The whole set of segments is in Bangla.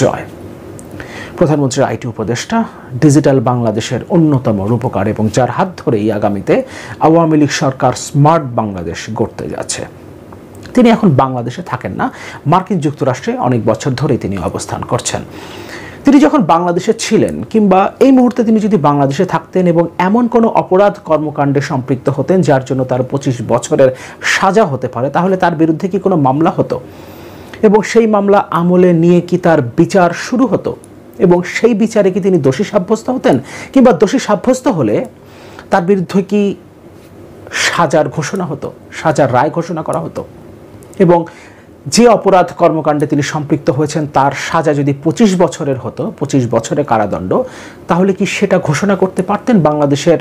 জয়। প্রধানমন্ত্রীর আইটি উপদেষ্টা ডিজিটাল বাংলাদেশের অন্যতম রূপকার এবং যার হাত ধরেই আগামীতে আওয়ামী লীগ সরকার স্মার্ট বাংলাদেশ গড়তে যাচ্ছে। তিনি এখন বাংলাদেশে থাকেন না, মার্কিন যুক্তরাষ্ট্রে অনেক বছর ধরেই তিনি অবস্থান করছেন। তিনি যখন বাংলাদেশে ছিলেন কিংবা এই মুহূর্তে তিনি যদি বাংলাদেশে থাকতেন এবং এমন কোনো অপরাধ কর্মকাণ্ডে সম্পৃক্ত হতেন যার জন্য তার 25 বছরের সাজা হতে পারে, তাহলে তার বিরুদ্ধে কি কোনো মামলা হতো এবং সেই মামলা আমলে নিয়ে কি তার বিচার শুরু হতো এবং সেই বিচারে কি তিনি দোষী সাব্যস্ত হতেন, কিংবা দোষী সাব্যস্ত হলে তার বিরুদ্ধে কি সাজার ঘোষণা হতো, সাজার রায় ঘোষণা করা হতো এবং যে অপরাধ কর্মকাণ্ডে তিনি সম্পৃক্ত হয়েছেন তার সাজা যদি 25 বছরের হতো, 25 বছরের কারাদণ্ড, তাহলে কি সেটা ঘোষণা করতে পারতেন বাংলাদেশের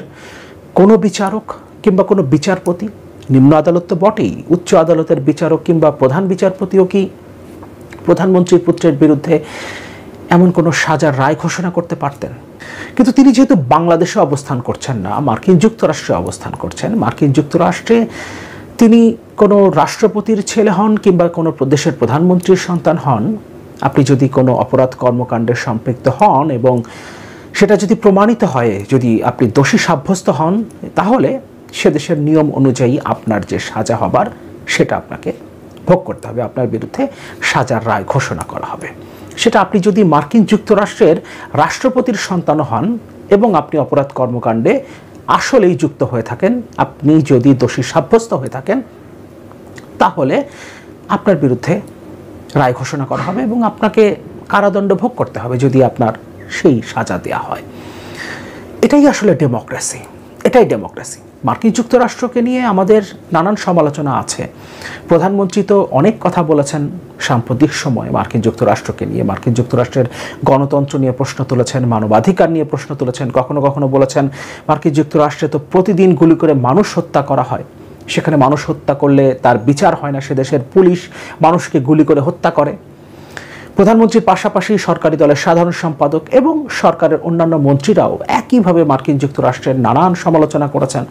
কোনো বিচারক কিংবা কোনো বিচারপতি? নিম্ন আদালত তো বটেই, উচ্চ আদালতের বিচারক কিংবা প্রধান বিচারপতিও কি প্রধানমন্ত্রীর পুত্রের বিরুদ্ধে এমন কোনো সাজার রায় ঘোষণা করতে পারতেন? কিন্তু তিনি যেহেতু বাংলাদেশে অবস্থান করছেন না, মার্কিন যুক্তরাষ্ট্রে অবস্থান করছেন, মার্কিন যুক্তরাষ্ট্রে তিনি কোনো রাষ্ট্রপতির ছেলে হন কিংবা কোনো দেশের প্রধানমন্ত্রীর সন্তান হন, আপনি যদি কোনো অপরাধ কর্মকাণ্ডে সম্পৃক্ত হন এবং সেটা যদি প্রমাণিত হয়, যদি আপনি দোষী সাব্যস্ত হন, তাহলে সে দেশের নিয়ম অনুযায়ী আপনার যে সাজা হবার সেটা আপনাকে ভোগ করতে হবে, আপনার বিরুদ্ধে সাজার রায় ঘোষণা করা হবে। সেটা আপনি যদি মার্কিন যুক্তরাষ্ট্রের রাষ্ট্রপতির সন্তান হন এবং আপনি অপরাধ কর্মকাণ্ডে আসলেই যুক্ত হয়ে থাকেন, আপনি যদি দোষী সাব্যস্ত হয়ে থাকেন, তাহলে আপনার বিরুদ্ধে রায় ঘোষণা করা হবে এবং আপনাকে কারাদণ্ড ভোগ করতে হবে যদি আপনার সেই সাজা দেওয়া হয়। এটাই আসলে ডেমোক্রেসি, এটাই ডেমোক্রেসি। মার্কিন যুক্তরাষ্ট্রকে নিয়ে আমাদের নানান সমালোচনা আছে। প্রধানমন্ত্রী তো অনেক কথা বলেছেন সাম্প্রতিক সময়ে মার্কিন যুক্তরাষ্ট্রকে নিয়ে, মার্কিন যুক্তরাষ্ট্রের গণতন্ত্র নিয়ে প্রশ্ন তুলেছেন, মানবাধিকার নিয়ে প্রশ্ন তুলেছেন, কখনো কখনো বলেছেন মার্কিন যুক্তরাষ্ট্রে তো প্রতিদিন গুলি করে মানুষ হত্যা করা হয়, সেখানে মানুষ হত্যা করলে তার বিচার হয় না, সে দেশের পুলিশ মানুষকে গুলি করে হত্যা করে। প্রধানমন্ত্রীর পাশাপাশি সরকারি দলের সাধারণ সম্পাদক এবং সরকারের অন্যান্য মন্ত্রীরাও একইভাবে মার্কিন যুক্তরাষ্ট্রের নানান সমালোচনা করেছেন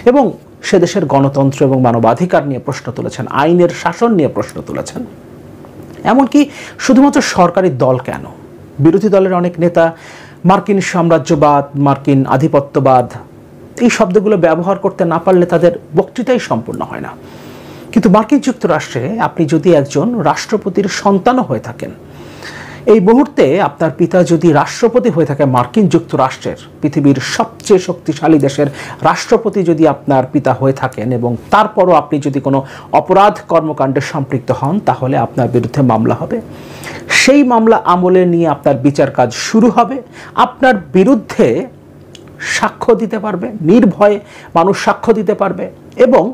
এবং সে দেশের গণতন্ত্র এবং মানবাধিকার নিয়ে প্রশ্ন তুলেছেন, আইনের শাসন নিয়ে প্রশ্ন তুলেছেন। এমনকি শুধুমাত্র সরকারি দল কেন, বিরোধী দলের অনেক নেতা মার্কিন সাম্রাজ্যবাদ, মার্কিন আধিপত্যবাদ এই শব্দগুলো ব্যবহার করতে না পারলে তাদের বক্তৃতাই সম্পূর্ণ হয় না। কিন্তু মার্কিন যুক্তরাষ্ট্রে আপনি যদি একজন রাষ্ট্রপতির সন্তানও হয়ে থাকেন, এই মুহূর্তে আপনার পিতা যদি রাষ্ট্রপতি হয়ে থাকে মার্কিন যুক্তরাষ্ট্রের, পৃথিবীর সবচেয়ে শক্তিশালী দেশের রাষ্ট্রপতি যদি আপনার পিতা হয়ে থাকেন এবং তারপরও আপনি যদি কোনো অপরাধ কর্মকাণ্ডে সম্পৃক্ত হন, তাহলে আপনার বিরুদ্ধে মামলা হবে। সেই মামলা আমলে নিয়ে আপনার বিচার কাজ শুরু হবে, আপনার বিরুদ্ধে সাক্ষ্য দিতে পারবে, নির্ভয়ে মানুষ সাক্ষ্য দিতে পারবে এবং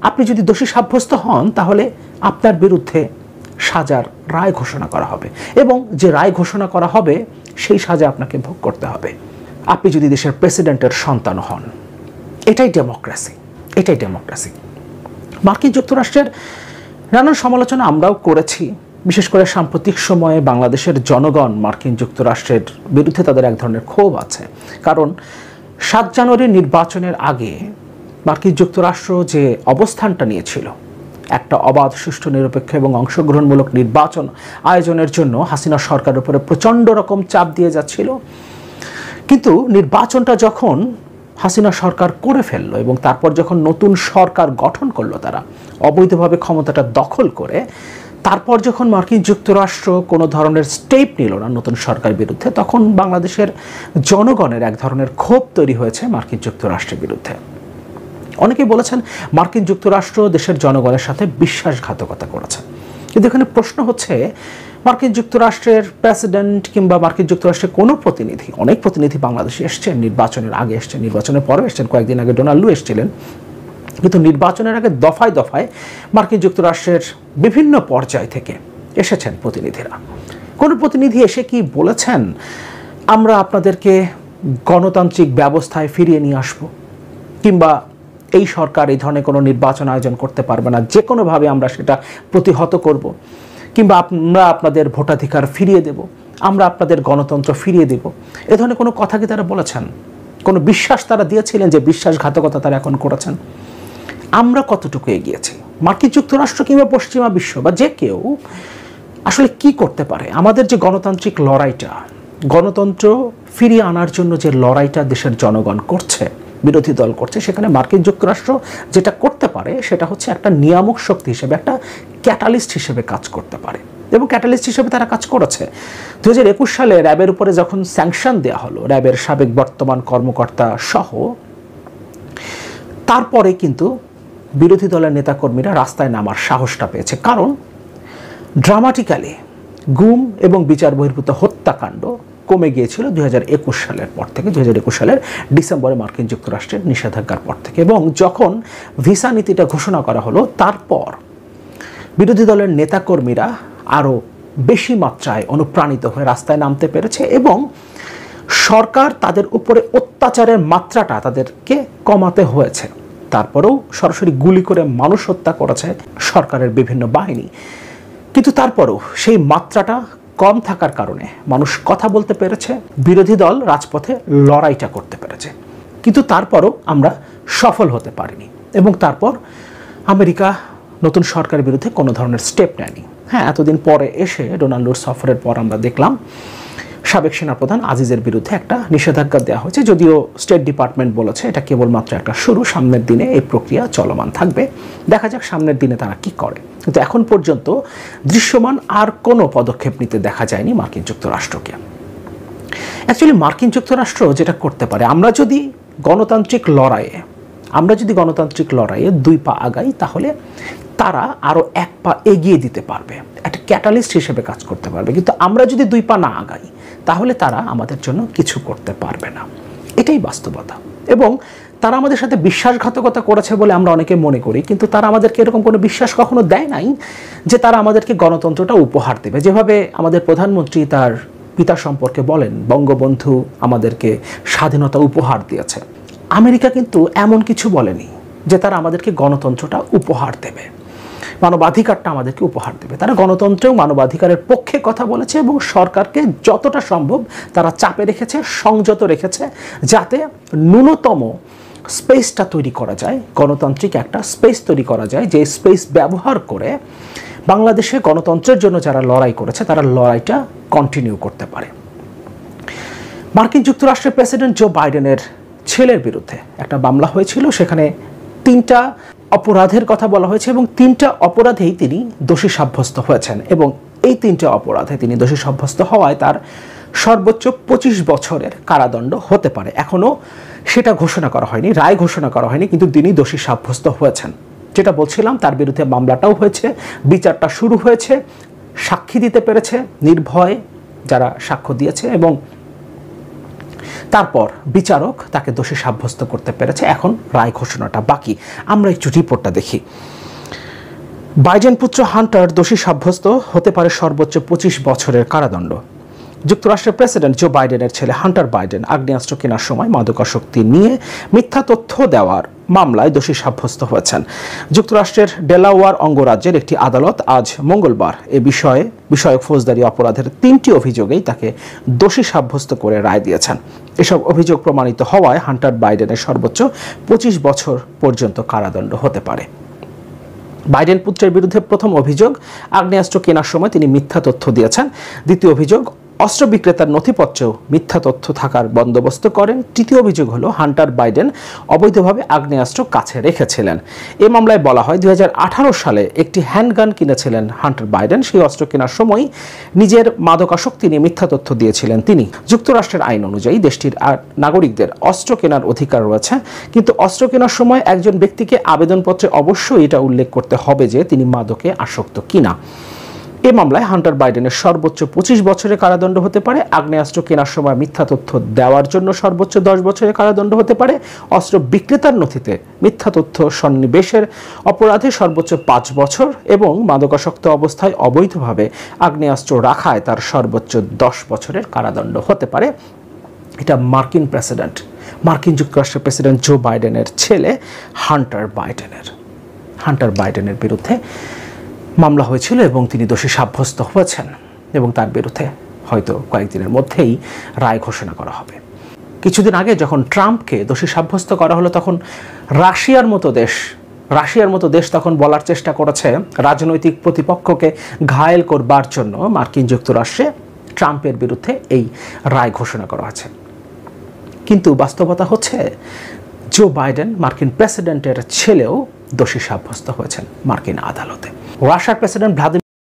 আপনি যদি দোষী সাব্যস্ত হন তাহলে আপনার বিরুদ্ধে সাজার রায় ঘোষণা করা হবে এবং যে রায় ঘোষণা করা হবে সেই সাজা আপনাকে ভোগ করতে হবে, আপনি যদি দেশের প্রেসিডেন্টের সন্তান হন। এটাই ডেমোক্রেসি, এটাই ডেমোক্রেসি। মার্কিন যুক্তরাষ্ট্রের নানান সমালোচনা আমরাও করেছি, বিশেষ করে সাম্প্রতিক সময়ে বাংলাদেশের জনগণ মার্কিন যুক্তরাষ্ট্রের বিরুদ্ধে তাদের এক ধরনের ক্ষোভ আছে। কারণ 7 জানুয়ারি নির্বাচনের আগে মার্কিন যুক্তরাষ্ট্র যে অবস্থানটা নিয়েছিল, একটা অবাধ, সুষ্ঠু, নিরপেক্ষ এবং অংশগ্রহণমূলক নির্বাচন আয়োজনের জন্য হাসিনা সরকারের উপরে প্রচণ্ড রকম চাপ দিয়ে যাচ্ছিল। কিন্তু নির্বাচনটা যখন হাসিনা সরকার করে ফেললো এবং তারপর যখন নতুন সরকার গঠন করলো, তারা অবৈধভাবে ক্ষমতাটা দখল করে, তারপর যখন মার্কিন যুক্তরাষ্ট্র কোনো ধরনের স্টেপ নিল না নতুন সরকারের বিরুদ্ধে, তখন বাংলাদেশের জনগণের এক ধরনের ক্ষোভ তৈরি হয়েছে মার্কিন যুক্তরাষ্ট্রের বিরুদ্ধে। অনেকেই বলেছেন মার্কিন যুক্তরাষ্ট্র দেশের জনগণের সাথে বিশ্বাসঘাতকতা করেছে। কিন্তু এখানে প্রশ্ন হচ্ছে, মার্কিন যুক্তরাষ্ট্রের প্রেসিডেন্ট কিংবা মার্কিন যুক্তরাষ্ট্রের কোনো প্রতিনিধি, অনেক প্রতিনিধি বাংলাদেশে এসছেন, নির্বাচনের আগে এসছেন, নির্বাচনের পরে এসছেন, কয়েকদিন আগে ডোনাল্ড লু এসেছিলেন, কিন্তু নির্বাচনের আগে দফায় দফায় মার্কিন যুক্তরাষ্ট্রের বিভিন্ন পর্যায় থেকে এসেছেন প্রতিনিধিরা। কোনো প্রতিনিধি এসে কি বলেছেন আমরা আপনাদেরকে গণতান্ত্রিক ব্যবস্থায় ফিরিয়ে নিয়ে আসব, কিংবা এই সরকার এই ধরনের কোনো নির্বাচন আয়োজন করতে পারবে না, যে কোনোভাবে আমরা সেটা প্রতিহত করব, কিংবা আমরা আপনাদের ভোটাধিকার ফিরিয়ে দেব, আমরা আপনাদের গণতন্ত্র ফিরিয়ে দেব, এ ধরনের কোনো কথা কি তারা বলেছেন? কোনো বিশ্বাস তারা দিয়েছিলেন যে বিশ্বাসঘাতকতা তারা এখন করেছেন? আমরা কতটুকু এগিয়েছি? মার্কিন যুক্তরাষ্ট্র কিংবা পশ্চিমা বিশ্ব বা যে কেউ আসলে কি করতে পারে? আমাদের যে গণতান্ত্রিক লড়াইটা, গণতন্ত্র ফিরিয়ে আনার জন্য যে লড়াইটা দেশের জনগণ করছে, বিরোধী দল করছে, সেখানে মার্কিন যুক্তরাষ্ট্র যেটা করতে পারে সেটা হচ্ছে একটা নিয়ামক শক্তি হিসেবে, একটা ক্যাটালিস্ট হিসেবে কাজ করতে পারে, এবং ক্যাটালিস্ট হিসেবে তারা কাজ করেছে। 2021 সালে র্যাবের উপরে যখন স্যাংশন দেওয়া হলো, র্যাবের সাবেক বর্তমান কর্মকর্তা সহ, তারপরে কিন্তু বিরোধী দলের নেতাকর্মীরা রাস্তায় নামার সাহসটা পেয়েছে। কারণ ড্রামাটিক্যালি গুম এবং বিচার বহির্ভূত হত্যাকাণ্ড কমে গিয়েছিল 2021 সালের পর থেকে, 2021 সালের ডিসেম্বরে মার্কিন যুক্তরাষ্ট্রের নিষেধাজ্ঞার পর থেকে। এবং যখন ভিসা নীতিটা ঘোষণা করা হলো, তারপর বিরোধী দলের নেতাকর্মীরা আরও বেশি মাত্রায় অনুপ্রাণিত হয়ে রাস্তায় নামতে পেরেছে, এবং সরকার তাদের উপরে অত্যাচারের মাত্রাটা তাদেরকে কমাতে হয়েছে। তারপরেও সরাসরি গুলি করে মানুষ হত্যা করেছে সরকারের বিভিন্ন বাহিনী, কিন্তু তারপরেও সেই মাত্রাটা কম থাকার কারণে মানুষ কথা বলতে পেরেছে, বিরোধী দল রাজপথে লড়াইটা করতে পেরেছে। কিন্তু তারপরও আমরা সফল হতে পারিনি, এবং তারপর আমেরিকা নতুন সরকারের বিরুদ্ধে কোনো ধরনের স্টেপ নেয়নি। হ্যাঁ, এতদিন পরে এসে ডোনাল্ডোর সফরের পর আমরা দেখলাম সাবেক সেনাপ্রধান আজিজের বিরুদ্ধে একটা নিষেধাজ্ঞা দেওয়া হয়েছে, যদিও স্টেট ডিপার্টমেন্ট বলেছে এটা কেবলমাত্র একটা শুরু, সামনের দিনে এই প্রক্রিয়া চলমান থাকবে, দেখা যাক সামনের দিনে তারা কি করে। কিন্তু এখন পর্যন্ত দৃশ্যমান আর কোনো পদক্ষেপ নিতে দেখা যায়নি মার্কিন যুক্তরাষ্ট্রকে। অ্যাকচুয়ালি মার্কিন যুক্তরাষ্ট্র যেটা করতে পারে, আমরা যদি গণতান্ত্রিক লড়াইয়ে 2 পা আগাই, তাহলে তারা আরও 1 পা এগিয়ে দিতে পারবে, একটা ক্যাটালিস্ট হিসেবে কাজ করতে পারবে। কিন্তু আমরা যদি 2 পা না আগাই, তাহলে তারা আমাদের জন্য কিছু করতে পারবে না, এটাই বাস্তবতা। এবং তারা আমাদের সাথে বিশ্বাসঘাতকতা করেছে বলে আমরা অনেকে মনে করি, কিন্তু তারা আমাদেরকে এরকম কোনো বিশ্বাস কখনো দেয় নাই যে তারা আমাদেরকে গণতন্ত্রটা উপহার দেবে। যেভাবে আমাদের প্রধানমন্ত্রী তার পিতা সম্পর্কে বলেন, বঙ্গবন্ধু আমাদেরকে স্বাধীনতা উপহার দিয়েছে, আমেরিকা কিন্তু এমন কিছু বলেনি যে তারা আমাদেরকে গণতন্ত্রটা উপহার দেবে, মানবাধিকারটা আমাদেরকে উপহার দেবে। তারা গণতন্ত্র ও মানবাধিকারের পক্ষে কথা বলেছে, এবং সরকারকে যতটা সম্ভব তারা চাপে রেখেছে, সংযত রেখেছে, যাতে ন্যূনতম স্পেসটা তৈরি করা যায়, গণতান্ত্রিক একটা স্পেস তৈরি করা যায়, যে স্পেস ব্যবহার করে বাংলাদেশে গণতন্ত্রের জন্য যারা লড়াই করেছে তারা লড়াইটা কন্টিনিউ করতে পারে। মার্কিন যুক্তরাষ্ট্রের প্রেসিডেন্ট জো বাইডেনের ছেলের বিরুদ্ধে একটা মামলা হয়েছিল, সেখানে 3টা অপরাধের কথা বলা হয়েছে, এবং 3টা অপরাধেই তিনি দোষী সাব্যস্ত হয়েছেন। এবং এই 3টা অপরাধে তিনি দোষী সাব্যস্ত হওয়ায় তার সর্বোচ্চ 25 বছরের কারাদণ্ড হতে পারে। এখনও সেটা ঘোষণা করা হয়নি, রায় ঘোষণা করা হয়নি, কিন্তু তিনি দোষী সাব্যস্ত হয়েছেন। যেটা বলছিলাম, তার বিরুদ্ধে মামলাটাও হয়েছে, বিচারটা শুরু হয়েছে, সাক্ষী দিতে পেরেছে নির্ভয়ে যারা সাক্ষ্য দিয়েছে, এবং তারপর বিচারক তাকে দোষী সাব্যস্ত করতে পেরেছে। এখন রায় ঘোষণাটা বাকি। আমরা একটু রিপোর্টটা দেখি। বাইডেন পুত্র হান্টার দোষী সাব্যস্ত হতে পারে সর্বোচ্চ 25 বছরের কারাদণ্ড। যুক্তরাষ্ট্রের প্রেসিডেন্ট জো বাইডেনের ছেলে হান্টার বাইডেন আগ্নেয়াস্ত্র কেনার সময় মাদকাসক্তি নিয়ে মিথ্যা তথ্য দেওয়ার মামলায় দোষী সাব্যস্ত হয়েছেন। যুক্তরাষ্ট্রের ডেলাওয়ার অঙ্গরাজ্যের একটি আদালত আজ মঙ্গলবার এ বিষয়ক ফৌজদারি অপরাধের 3টি অভিযোগেই তাকে দোষী সাব্যস্ত করে রায় দিয়েছেন। এসব অভিযোগ প্রমাণিত হওয়ায় হান্টার বাইডেনের সর্বোচ্চ 25 বছর পর্যন্ত কারাদণ্ড হতে পারে। বাইডেন পুত্রের বিরুদ্ধে প্রথম অভিযোগ, আগ্নেয়াস্ত্র কেনার সময় তিনি মিথ্যা তথ্য দিয়েছেন। দ্বিতীয় অভিযোগ, অস্ত্র বিক্রেতার নথিপত্রেও মিথ্যা তথ্য থাকার বন্দোবস্ত করেন। তৃতীয় অভিযোগ হলো হান্টার বাইডেন অবৈধভাবে আগ্নেয়াস্ত্র কাছে রেখেছিলেন। এই মামলায় বলা হয় 2018 সালে একটি হ্যান্ডগান কিনেছিলেন হান্টার বাইডেন। সেই অস্ত্র কেনার সময় নিজের মাদকাসক্তি নিয়ে মিথ্যা তথ্য দিয়েছিলেন তিনি। যুক্তরাষ্ট্রের আইন অনুযায়ী দেশটির নাগরিকদের অস্ত্র কেনার অধিকার রয়েছে, কিন্তু অস্ত্র কেনার সময় একজন ব্যক্তিকে আবেদনপত্রে অবশ্যই এটা উল্লেখ করতে হবে যে তিনি মাদকে আসক্ত কিনা। এই মামলায় হান্টার বাইডেনের সর্বোচ্চ 25 বছরের কারাদণ্ড হতে পারে। আগ্নেয়াস্ত্র কেনার সময় মিথ্যা তথ্য দেওয়ার জন্য সর্বোচ্চ 10 বছরের কারাদণ্ড হতে পারে। অস্ত্র বিক্রেতার নথিতে মিথ্যা তথ্য সন্নিবেশের অপরাধে সর্বোচ্চ 5 বছর, এবং মাদকাসক্ত অবস্থায় অবৈধভাবে আগ্নেয়াস্ত্র রাখায় তার সর্বোচ্চ 10 বছরের কারাদণ্ড হতে পারে। এটা মার্কিন যুক্তরাষ্ট্রের প্রেসিডেন্ট জো বাইডেনের ছেলে হান্টার বাইডেনের বিরুদ্ধে মামলা হয়েছিল, এবং তিনি দোষী সাব্যস্ত হয়েছেন, এবং তার বিরুদ্ধে হয়তো কয়েকদিনের মধ্যেই রায় ঘোষণা করা হবে। কিছুদিন আগে যখন ট্রাম্পকে দোষী সাব্যস্ত করা হলো, তখন রাশিয়ার মতো দেশ রাশিয়ার মতো দেশ তখন বলার চেষ্টা করেছে রাজনৈতিক প্রতিপক্ষকে ঘায়েল করবার জন্য মার্কিন যুক্তরাষ্ট্রে ট্রাম্পের বিরুদ্ধে এই রায় ঘোষণা করা আছে। কিন্তু বাস্তবতা হচ্ছে জো বাইডেন মার্কিন প্রেসিডেন্টের ছেলেও দোষী সাব্যস্ত হয়েছেন মার্কিন আদালতে। রাশিয়ার প্রেসিডেন্ট ভ্লাদিমির